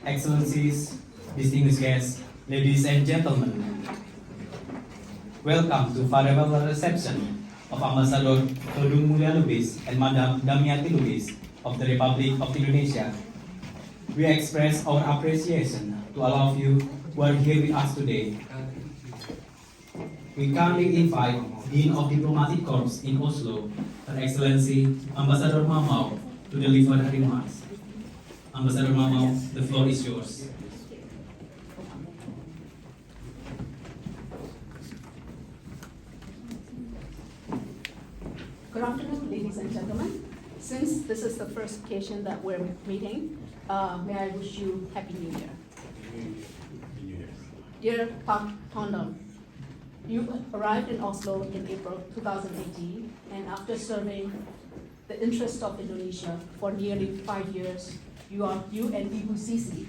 Excellencies, distinguished guests, ladies and gentlemen, welcome to farewell reception of Ambassador Todung Mulya Lubis and Madam Damiati Lubis of the Republic of Indonesia. We express our appreciation to all of you who are here with us today. We kindly invite Dean of Diplomatic Corps in Oslo, Her Excellency Ambassador Mamau, to deliver her remarks. Ambassador Mamau, the floor is yours. Good afternoon, ladies and gentlemen. Since this is the first occasion that we're meeting, may I wish you Happy New Year. Dear Pak Tondon, you arrived in Oslo in April 2018, and after serving the interest of Indonesia for nearly 5 years, you and Ibu Sisi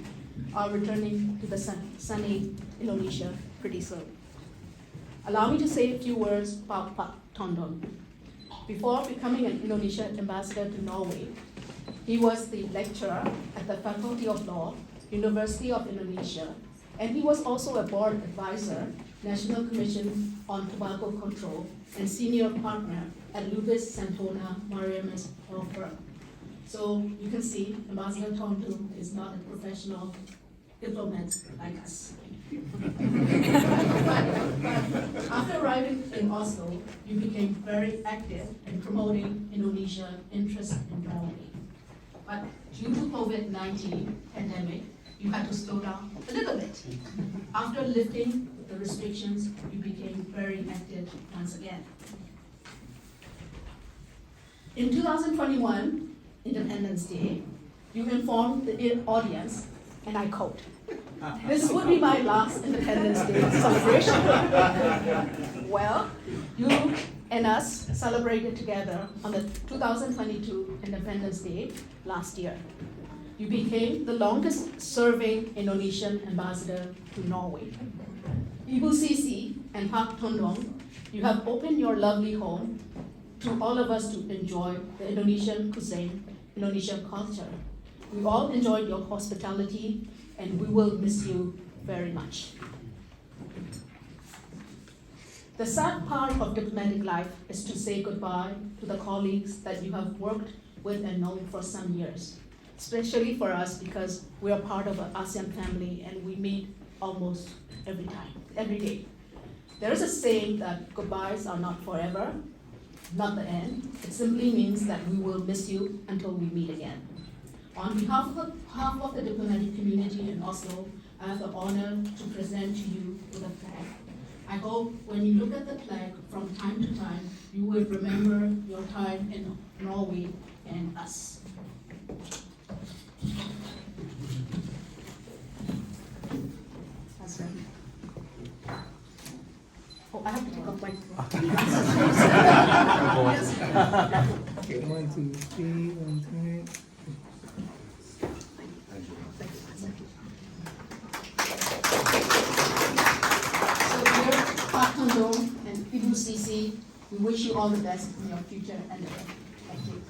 are returning to the sunny Indonesia pretty soon. Allow me to say a few words about Pak Tondon. Before becoming an Indonesian ambassador to Norway, he was the lecturer at the Faculty of Law, University of Indonesia, and he was also a board advisor, National Commission on Tobacco Control, and senior partner at Lubis Santona Mariamas law firm. So you can see Ambassador Tondon is not a professional diplomat like us. After arriving in Oslo, you became very active in promoting Indonesian interests in Norway. But due to COVID-19 pandemic, you had to slow down a little bit. After lifting the restrictions, you became very active once again. In 2021, Independence Day, you informed the audience, and I quote, "This would be my last Independence Day celebration." Well, you and us celebrated together on the 2022 Independence Day last year. You became the longest serving Indonesian ambassador to Norway. Ibu Sisi and Pak Tondong, you have opened your lovely home to all of us to enjoy the Indonesian cuisine, Indonesian culture. We all enjoyed your hospitality, and we will miss you very much. The sad part of diplomatic life is to say goodbye to the colleagues that you have worked with and known for some years, especially for us because we are part of an ASEAN family and we meet almost every day. There is a saying that goodbyes are not forever, not the end. It simply means that we will miss you until we meet again. On behalf of the diplomatic community in Oslo, I have the honor to present to you with a flag. I hope when you look at the flag from time to time, you will remember your time in Norway and us. Oh, I have to take off my Okay, 1, 2, 3, 1, 2. So dear Pak Tondong and Ibu Sisi, we wish you all the best in your future endeavor. Thank you.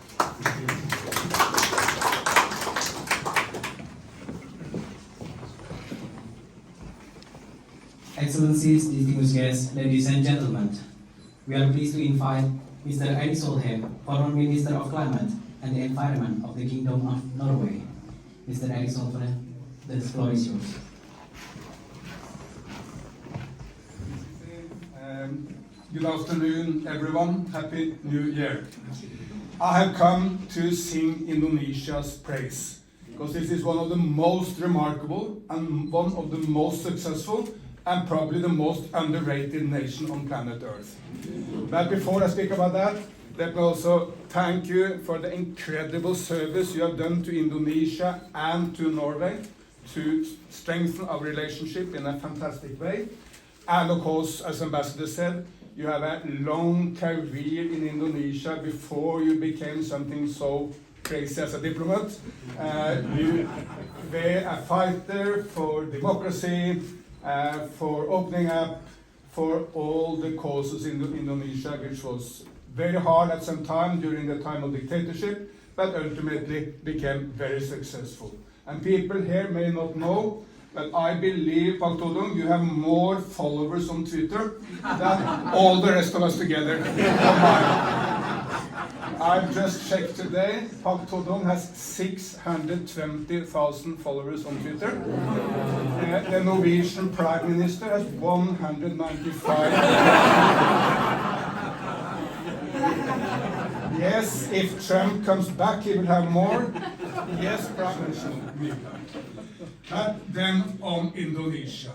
Excellencies, distinguished guests, ladies and gentlemen, we are pleased to invite Mr. Erik Solheim, Foreign Minister of Climate and the Environment of the Kingdom of Norway. Mr. Erik Solheim, the floor is yours. Good afternoon, everyone. Happy New Year. I have come to sing Indonesia's praise because this is one of the most remarkable and one of the most successful and probably the most underrated nation on planet Earth. But before I speak about that, let me also thank you for the incredible service you have done to Indonesia and to Norway to strengthen our relationship in a fantastic way. And of course, as Ambassador said, you have a long career in Indonesia before you became something so crazy as a diplomat. You were a fighter for democracy, for opening up for all the causes in Indonesia, which was very hard at some time during the time of dictatorship, but ultimately became very successful. And people here may not know, but I believe, Pak Todung, you have more followers on Twitter than all the rest of us together combined. I've just checked today, Pak Todung has 620,000 followers on Twitter. The Norwegian Prime Minister has 195. Yes, if Trump comes back, he will have more. Yes, Prime Minister. Then on Indonesia.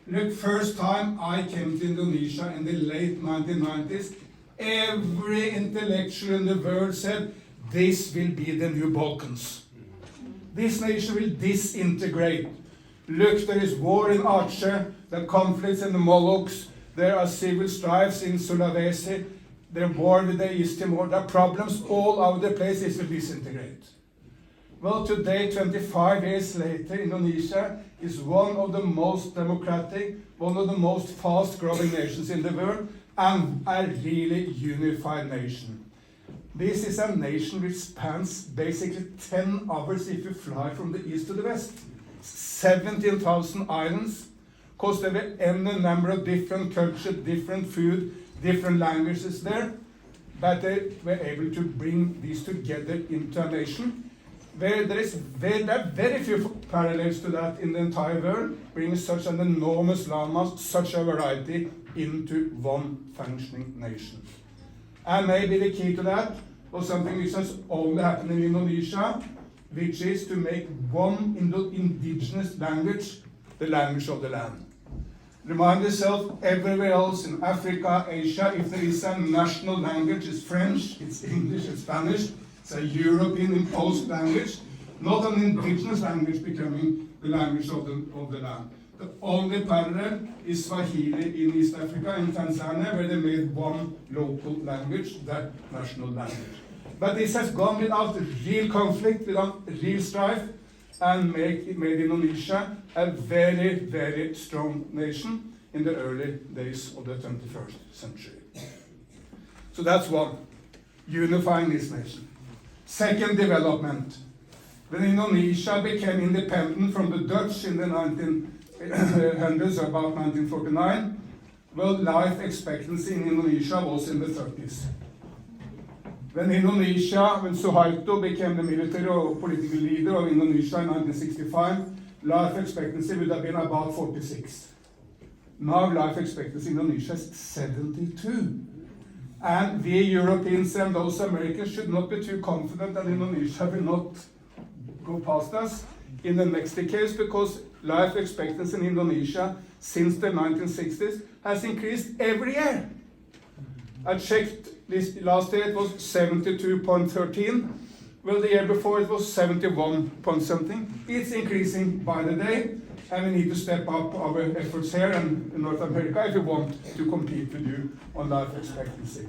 Look, first time I came to Indonesia in the late 1990s, every intellectual in the world said, this will be the new Balkans. This nation will disintegrate. Look, there is war in Aceh, there are conflicts in the Moluccs, there are civil strifes in Sulawesi, there are war with the East Timor, there are problems all over the place. This will disintegrate. Well, today, 25 years later, Indonesia is one of the most democratic, one of the most fast-growing nations in the world, and a really unified nation. This is a nation which spans basically 10 hours if you fly from the east to the west. 17,000 islands, because there were any number of different cultures, different food, different languages there, but they were able to bring these together into a nation where there are very few parallels to that in the entire world, bringing such an enormous landmass, such a variety into one functioning nation. And maybe the key to that was something which has only happened in Indonesia, which is to make one indigenous language the language of the land. Remind yourself, everywhere else in Africa, Asia, if there is a national language, it's French, it's English, it's Spanish, it's a European imposed language, not an indigenous language becoming the language of the land. The only parallel is Swahili in East Africa, in Tanzania, where they made one local language, that national language. But this has gone without real conflict, without real strife, and made Indonesia a very, very strong nation in the early days of the 21st century. So that's one, unifying this nation. Second development, when Indonesia became independent from the Dutch in the 1900s, about 1949, well, life expectancy in Indonesia was in the 30s. When Suharto became the military or political leader of Indonesia in 1965, life expectancy would have been about 46. Now life expectancy in Indonesia is 72. And we Europeans and those Americans should not be too confident that Indonesia will not go past us in the next decades, because life expectancy in Indonesia since the 1960s has increased every year. I checked this last year, it was 72.13. Well, the year before it was 71 point something. It's increasing by the day, and we need to step up our efforts here in North America if we want to compete with you on life expectancy.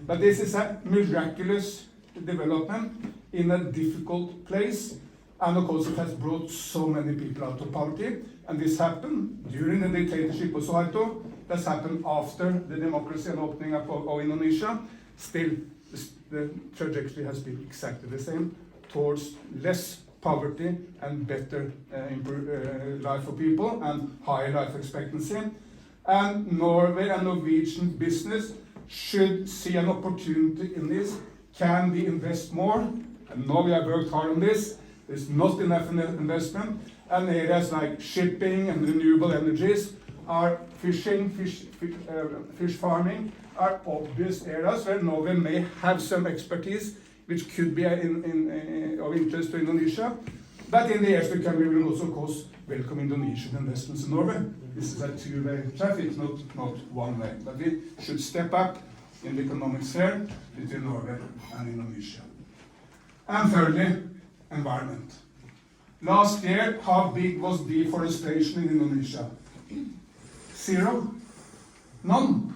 But this is a miraculous development in a difficult place, and of course it has brought so many people out of poverty, and this happened during the dictatorship of Suharto. That's happened after the democracy and opening up of Indonesia. Still, the trajectory has been exactly the same, towards less poverty and better life for people and higher life expectancy. And Norway and Norwegian business should see an opportunity in this. Can we invest more? And now we have worked hard on this. There's not enough investment, and areas like shipping and renewable energies are fishing, fish farming are obvious areas where Norway may have some expertise which could be of interest to Indonesia. But in the years to come, we will also, of course, welcome Indonesian investments in Norway. This is a two-way traffic, not one way. But we should step up in the economic sphere between Norway and Indonesia. And thirdly, environment. Last year, how big was deforestation in Indonesia? 0? None.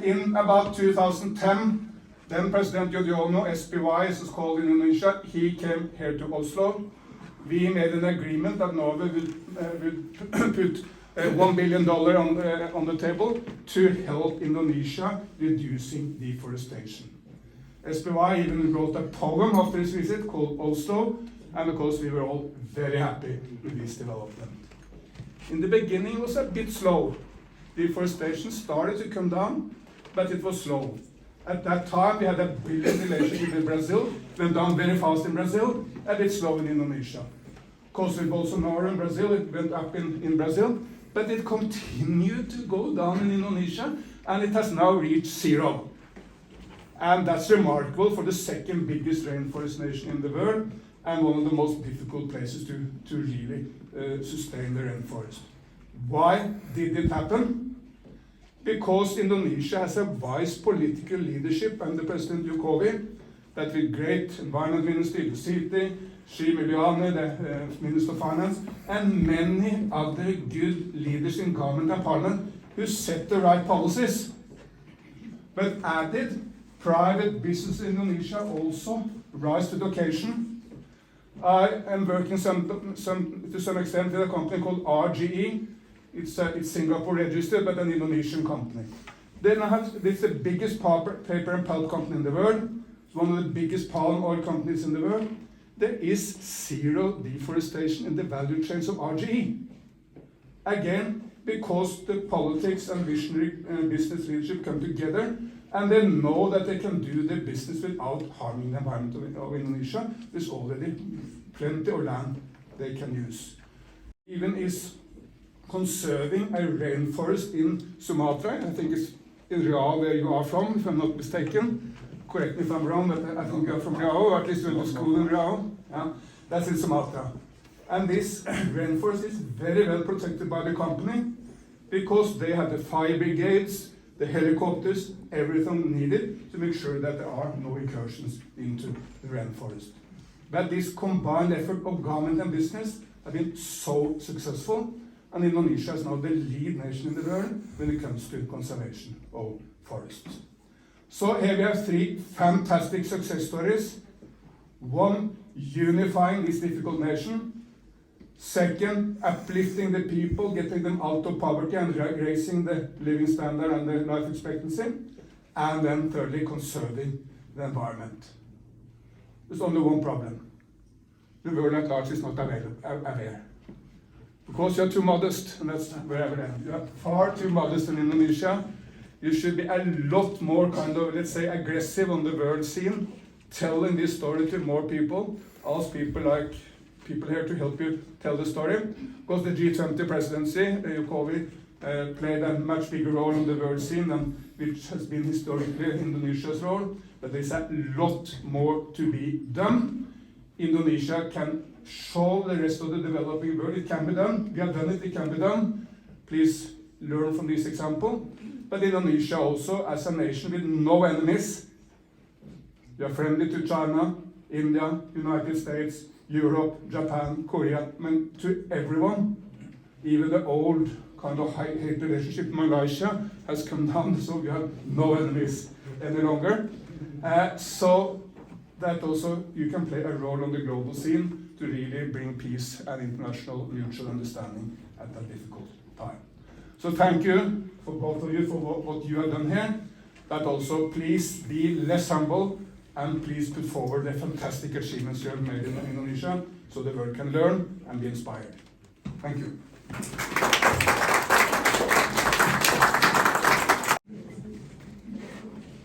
In about 2010, then President Yudhoyono, SPY as it's called in Indonesia, he came here to Oslo. We made an agreement that Norway will put $1 billion on the table to help Indonesia reducing deforestation. SPY even wrote a poem after his visit called Oslo, and because we were all very happy with this development. In the beginning it was a bit slow. Deforestation started to come down, but it was slow. At that time we had a brilliant relationship with Brazil, went down very fast in Brazil, a bit slow in Indonesia. Of course with Bolsonaro in Brazil, it went up in Brazil, but it continued to go down in Indonesia, and it has now reached 0. And that's remarkable for the second biggest rainforest nation in the world, and one of the most difficult places to really sustain the rainforest. Why did it happen? Because Indonesia has a wise political leadership under President Jokowi, that with great environment minister, Siti, Sri Mulyani, the Minister of Finance, and many other good leaders in government and parliament who set the right policies. But added, private business in Indonesia also rise to the occasion. I am working to some extent with a company called RGE. It's Singapore registered, but an Indonesian company. It's the biggest paper and pulp company in the world. It's one of the biggest palm oil companies in the world. There is 0 deforestation in the value chains of RGE. Again, because the politics and visionary business leadership come together, and they know that they can do their business without harming the environment of Indonesia. There's already plenty of land they can use. Even is conserving a rainforest in Sumatra. I think it's in Riau where you are from, if I'm not mistaken. Correct me if I'm wrong, but I think you're from Riau, or at least you went to school in Riau. Yeah, that's in Sumatra. And this rainforest is very well protected by the company, because they have the fire brigades, the helicopters, everything needed to make sure that there are no incursions into the rainforest. But this combined effort of government and business have been so successful, and Indonesia is now the lead nation in the world when it comes to conservation of forests. So here we have 3 fantastic success stories. 1, unifying this difficult nation. 2, uplifting the people, getting them out of poverty and raising the living standard and the life expectancy. And then 3, conserving the environment. There's only one problem. The world at large is not aware. Because you're too modest, and that's wherever I am. You are far too modest in Indonesia. You should be a lot more let's say, aggressive on the world scene, telling this story to more people. Ask people like people here to help you tell the story. Because the G20 presidency, Jokowi, played a much bigger role on the world scene than which has been historically Indonesia's role. But there's a lot more to be done. Indonesia can show the rest of the developing world it can be done. We have done it, it can be done. Please learn from this example. But Indonesia also, as a nation with no enemies, we are friendly to China, India, United States, Europe, Japan, Korea, I mean, to everyone. Even the old kind of hate relationship in Malaysia has come down, so we have no enemies any longer. So that also you can play a role on the global scene to really bring peace and international mutual understanding at a difficult time. So thank you for both of you for what you have done here, but also please be less humble and please put forward the fantastic achievements you have made in Indonesia so the world can learn and be inspired. Thank you.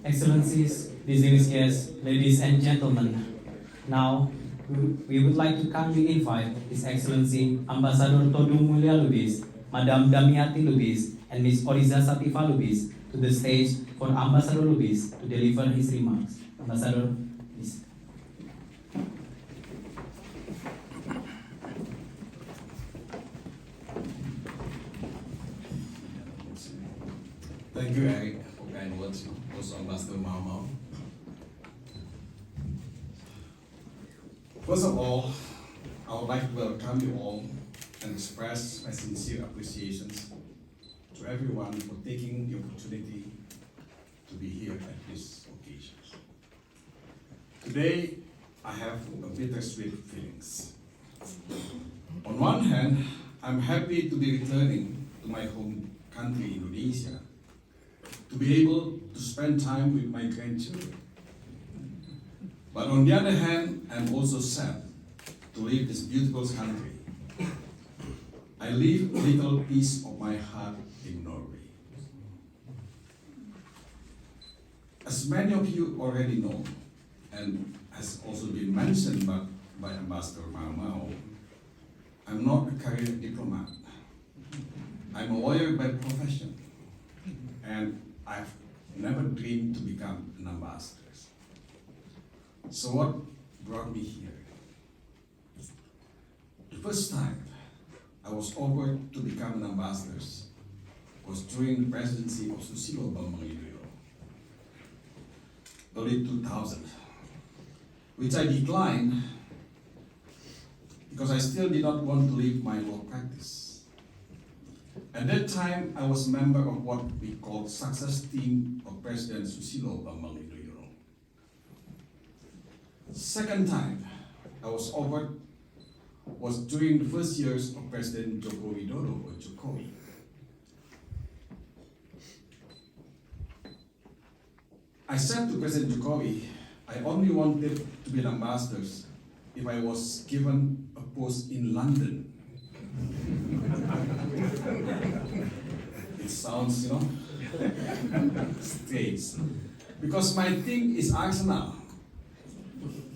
Excellencies, distinguished guests, ladies and gentlemen, now we would like to kindly invite His Excellency Ambassador Todung Mulya Lubis, Madam Damiati Lubis, and Ms. Oriza Sativa Lubis to the stage for Ambassador Lubis to deliver his remarks. Ambassador, please. Thank you, Eric, for kind words. Also, Ambassador Mau. First of all, I would like to welcome you all and express my sincere appreciations to everyone for taking the opportunity to be here at this occasion. Today, I have a bittersweet feelings. On one hand, I'm happy to be returning to my home country, Indonesia, to be able to spend time with my grandchildren. But on the other hand, I'm also sad to leave this beautiful country, I leave a little piece of my heart in Norway. As many of you already know, and has also been mentioned by Ambassador Mao, I'm not a career diplomat. I'm a lawyer by profession, and I've never dreamed to become an ambassador. So what brought me here? The first time I was offered to become an ambassador was during the presidency of Susilo Bambang Yudhoyono, early 2000, which I declined because I still did not want to leave my law practice. At that time, I was a member of what we called success team of President Susilo Bambang Yudhoyono. Second time I was offered was during the first years of President Joko Widodo, or Jokowi. I said to President Jokowi, I only wanted to be an ambassador if I was given a post in London. It sounds, strange. Because my thing is Arsenal.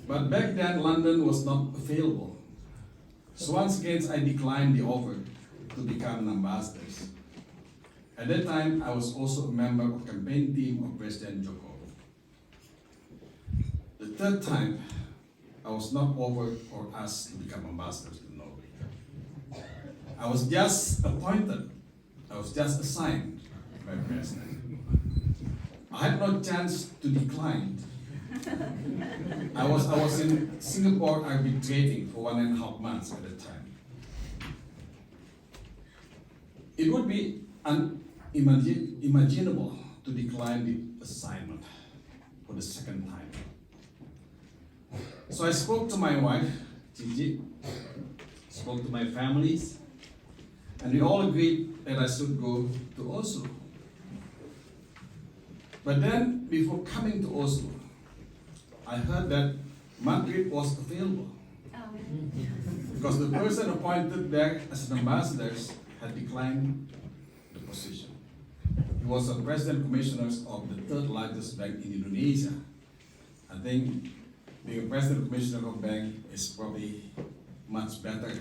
But back then, London was not available. So once again, I declined the offer to become an ambassador. At that time, I was also a member of the campaign team of President Joko. The third time, I was not offered or asked to become ambassadors to Norway. I was just appointed. I was just assigned by President. I had no chance to decline. I was in Singapore arbitrating for 1.5 months at the time. It would be unimaginable to decline the assignment for the second time. So I spoke to my wife, Gigi, spoke to my families, and we all agreed that I should go to Oslo. But then, before coming to Oslo, I heard that Madrid was available because the person appointed there as an ambassador had declined the position. He was a president commissioner of the third largest bank in Indonesia. I think being a president commissioner of a bank is probably much better,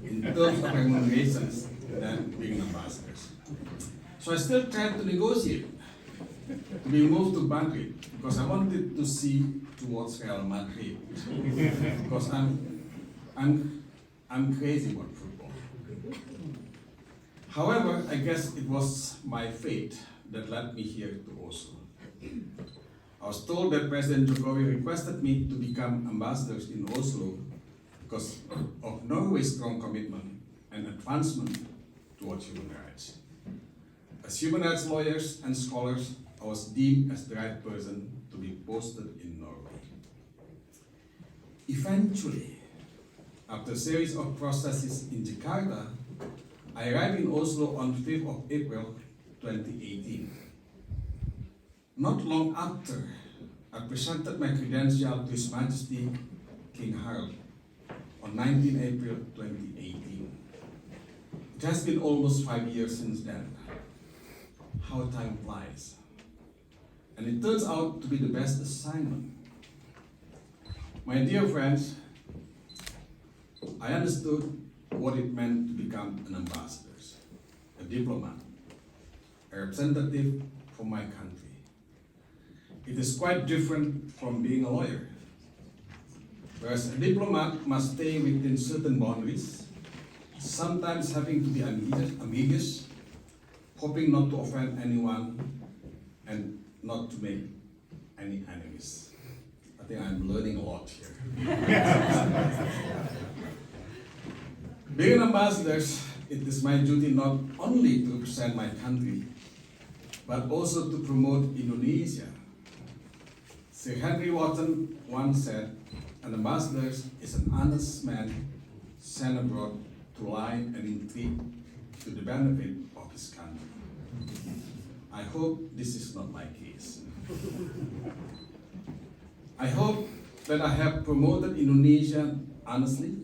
in terms of remunerations than being an ambassador. So I still tried to negotiate to be moved to Madrid because I wanted to see towards Real Madrid because I'm crazy about football. However, I guess it was my fate that led me here to Oslo. I was told that President Jokowi requested me to become ambassadors in Oslo because of Norway's strong commitment and advancement towards human rights. As human rights lawyers and scholars, I was deemed as the right person to be posted in Norway. Eventually, after a series of processes in Jakarta, I arrived in Oslo on 5th of April 2018. Not long after, I presented my credential to His Majesty King Harald on 19 April 2018. It has been almost 5 years since then. How time flies. And it turns out to be the best assignment. My dear friends, I understood what it meant to become an ambassador, a diplomat, a representative for my country. It is quite different from being a lawyer. Whereas a diplomat must stay within certain boundaries, sometimes having to be ambiguous, hoping not to offend anyone, and not to make any enemies. I think I'm learning a lot here. Being an ambassador, it is my duty not only to represent my country, but also to promote Indonesia. Sir Henry Wotton once said, an ambassador is an honest man sent abroad to lie and intrigue to the benefit of his country. I hope this is not my case. I hope that I have promoted Indonesia honestly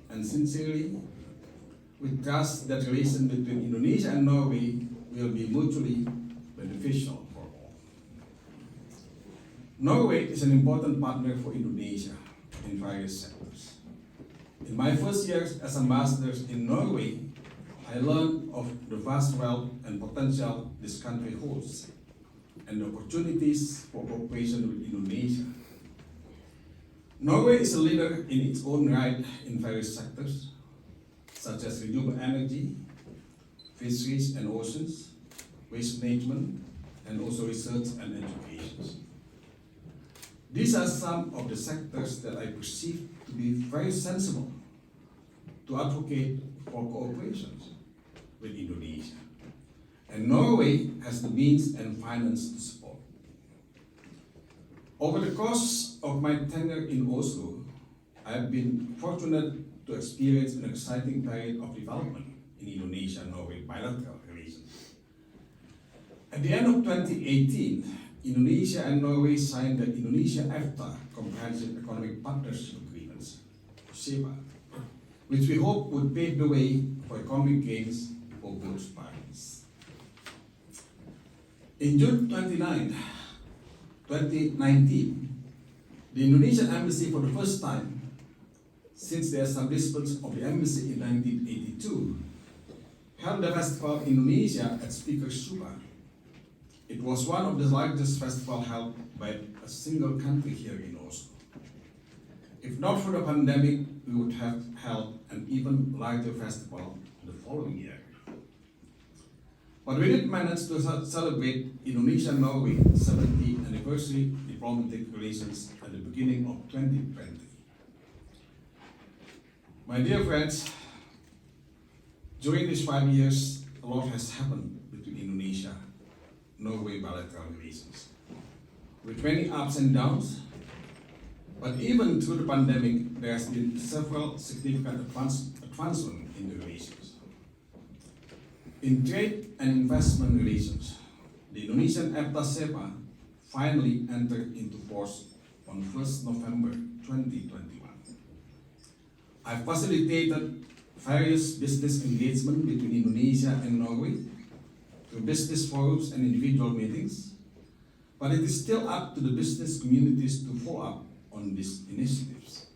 and sincerely. We trust that relation between Indonesia and Norway will be mutually beneficial for all. Norway is an important partner for Indonesia in various sectors. In my first years as ambassador in Norway, I learned of the vast wealth and potential this country holds and the opportunities for cooperation with Indonesia. Norway is a leader in its own right in various sectors, such as renewable energy, fisheries and oceans, waste management, and also research and education. These are some of the sectors that I perceive to be very sensible to advocate for cooperation with Indonesia. And Norway has the means and finance to support. Over the course of my tenure in Oslo, I have been fortunate to experience an exciting period of development in Indonesia-Norway bilateral relations. At the end of 2018, Indonesia and Norway signed the Indonesia-EFTA Comprehensive Economic Partnership Agreements, CEPA, which we hope would pave the way for economic gains for both parties. In June 29, 2019, the Indonesian Embassy, for the first time since the establishment of the embassy in 1982, held the festival Indonesia at Speaker Supa. It was one of the largest festivals held by a single country here in Oslo. If not for the pandemic, we would have held an even larger festival the following year. But we did manage to celebrate Indonesia-Norway 70th anniversary diplomatic relations at the beginning of 2020. My dear friends, during these 5 years, a lot has happened between Indonesia-Norway bilateral relations, with many ups and downs. But even through the pandemic, there has been several significant advancements in the relations. In trade and investment relations, the Indonesian EFTA-CEPA finally entered into force on 1st November 2021. I facilitated various business engagement between Indonesia and Norway through business forums and individual meetings, but it is still up to the business communities to follow up on these initiatives.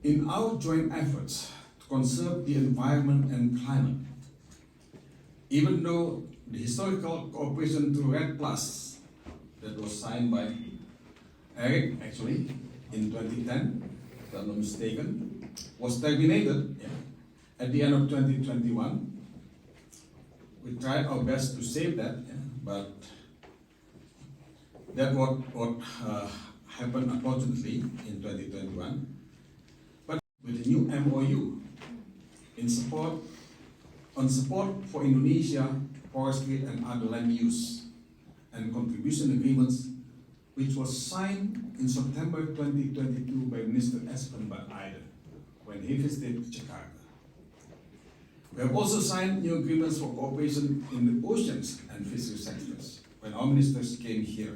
In our joint efforts to conserve the environment and climate, even though the historical cooperation through REDD Plus that was signed by Eric actually in 2010, if I'm not mistaken, was terminated at the end of 2021. We tried our best to save that, but that what happened unfortunately in 2021. But with a new MOU on support for Indonesia, forestry and other land use and contribution agreements, which was signed in September 2022 by Minister Espen Barth Eide when he visited Jakarta. We have also signed new agreements for cooperation in the oceans and fisheries sectors when our ministers came here.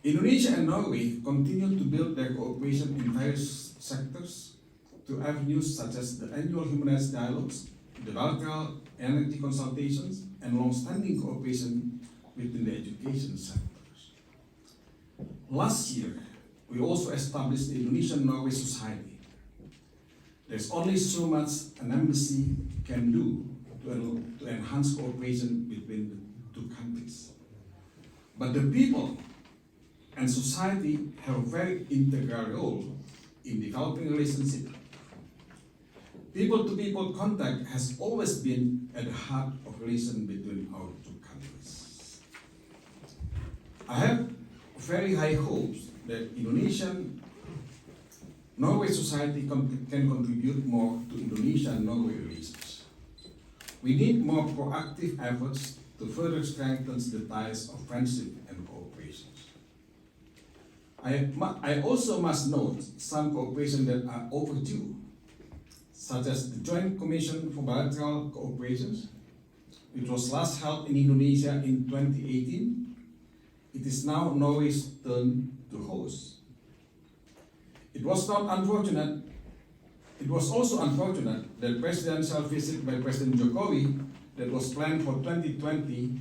Indonesia and Norway continue to build their cooperation in various sectors through avenues such as the annual human rights dialogues, the bilateral energy consultations, and long-standing cooperation within the education sectors. Last year, we also established the Indonesian-Norway Society. There's only so much an embassy can do to enhance cooperation between the two countries. But the people and society have a very integral role in developing relationships. People-to-people contact has always been at the heart of relation between our two countries. I have very high hopes that Indonesian Norway society can contribute more to Indonesia and Norway relations. We need more proactive efforts to further strengthen the ties of friendship and cooperation. I also must note some cooperation that are overdue, such as the Joint Commission for Bilateral Cooperation, which was last held in Indonesia in 2018. It is now Norway's turn to host. It was not unfortunate. It was also unfortunate that presidential visit by President Jokowi that was planned for 2020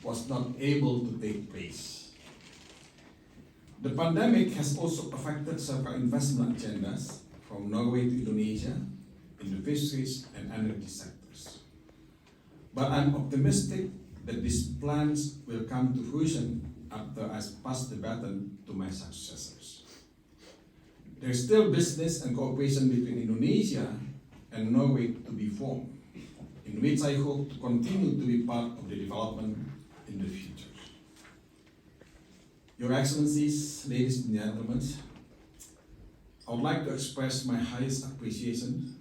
was not able to take place. The pandemic has also affected several investment agendas from Norway to Indonesia in the fisheries and energy sectors. But I'm optimistic that these plans will come to fruition after I pass the baton to my successors. There is still business and cooperation between Indonesia and Norway to be formed, in which I hope to continue to be part of the development in the future. Your Excellencies, ladies and gentlemen, I would like to express my highest appreciation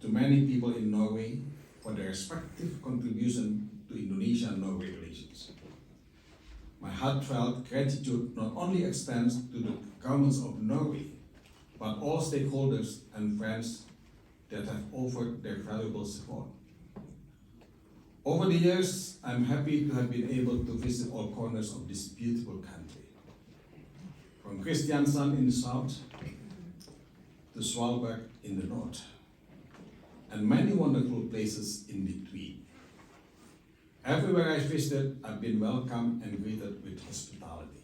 to many people in Norway for their respective contribution to Indonesia-Norway relations. My heartfelt gratitude not only extends to the governments of Norway, but all stakeholders and friends that have offered their valuable support. Over the years, I'm happy to have been able to visit all corners of this beautiful country. From Kristiansand in the south to Svalbard in the north, and many wonderful places in between. Everywhere I visited, I've been welcomed and greeted with hospitality.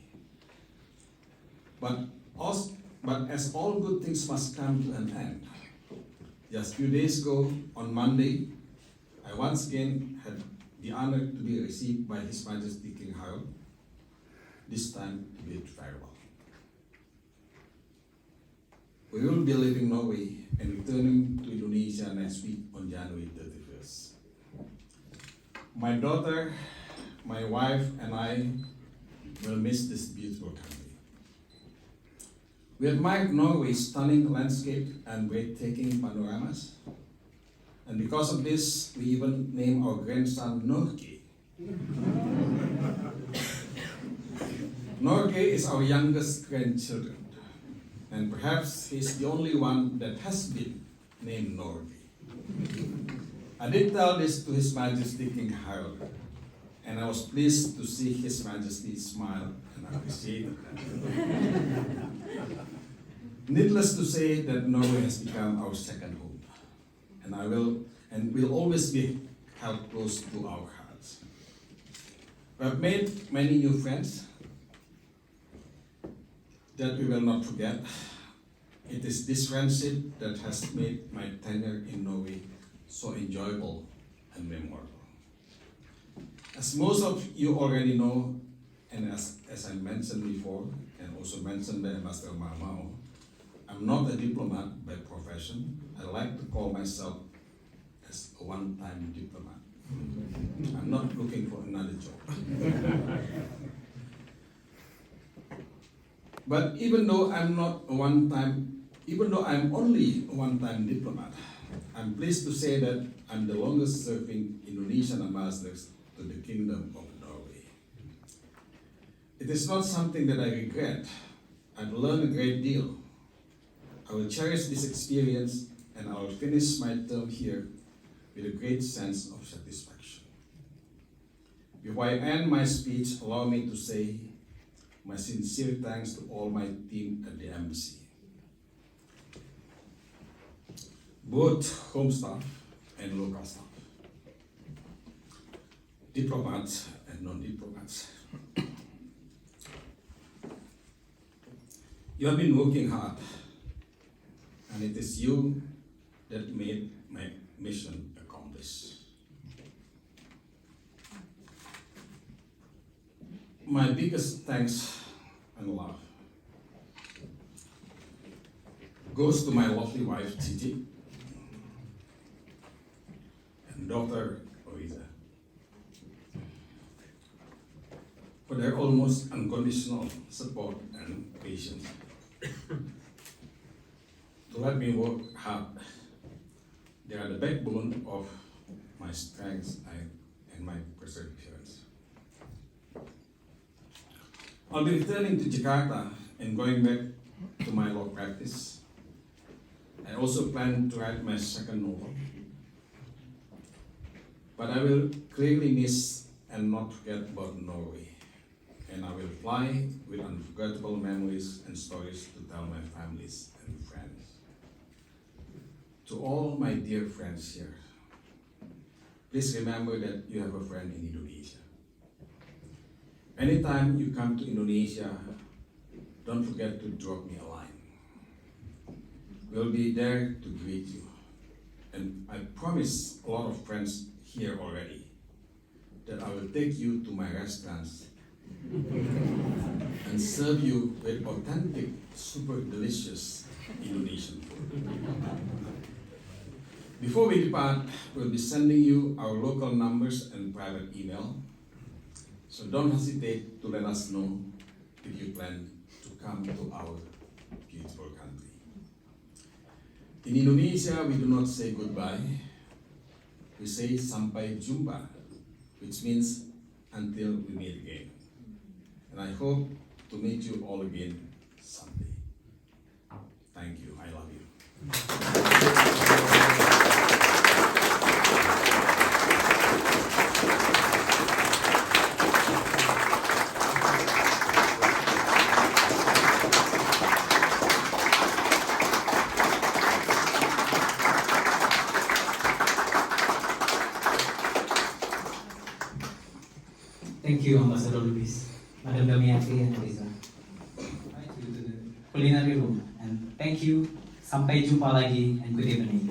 But as all good things must come to an end, just a few days ago, on Monday, I once again had the honor to be received by His Majesty King Harald, this time to bid farewell. We will be leaving Norway and returning to Indonesia next week on January 31st. My daughter, my wife, and I will miss this beautiful country. We admired Norway's stunning landscape and breathtaking panoramas. And because of this, we even named our grandson Norge. Norge is our youngest grandchildren, and perhaps he's the only one that has been named Norge. I did tell this to His Majesty King Harald, and I was pleased to see His Majesty smile and appreciate it. Needless to say that Norway has become our second home, and will always be held close to our hearts. We have made many new friends that we will not forget. It is this friendship that has made my tenure in Norway so enjoyable and memorable. As most of you already know, and as I mentioned before, and also mentioned by Ambassador Marmao, I'm not a diplomat by profession. I like to call myself as a one-time diplomat. I'm not looking for another job. But even though I'm only a one-time diplomat, I'm pleased to say that I'm the longest serving Indonesian ambassador to the Kingdom of Norway. It is not something that I regret. I've learned a great deal. I will cherish this experience, and I will finish my term here with a great sense of satisfaction. Before I end my speech, allow me to say my sincere thanks to all my team at the embassy, both home staff and local staff, diplomats and non-diplomats. You have been working hard, and it is you that made my mission accomplished. My biggest thanks and love goes to my lovely wife, Titi, and daughter, Oriza, for their almost unconditional support and patience. To let me work hard. They are the backbone of my strengths and my perseverance. I'll be returning to Jakarta and going back to my law practice. I also plan to write my second novel. But I will clearly miss and not forget about Norway. and I will fly with unforgettable memories and stories to tell my families and friends. To all my dear friends here, please remember that you have a friend in Indonesia. Anytime you come to Indonesia, don't forget to drop me a line. We'll be there to greet you. And I promise a lot of friends here already that I will take you to my restaurants and serve you with authentic, super delicious Indonesian food. Before we depart, we'll be sending you our local numbers and private email. So don't hesitate to let us know if you plan to come to our beautiful country. In Indonesia, we do not say goodbye. We say sampai jumpa, which means until we meet again. And I hope to meet you all again someday. Thank you. I love you. Thank you, Ambassador Luis, Madam Damiati and Riza. Right, to the culinary room, and thank you. Sampai jumpa lagi and good evening.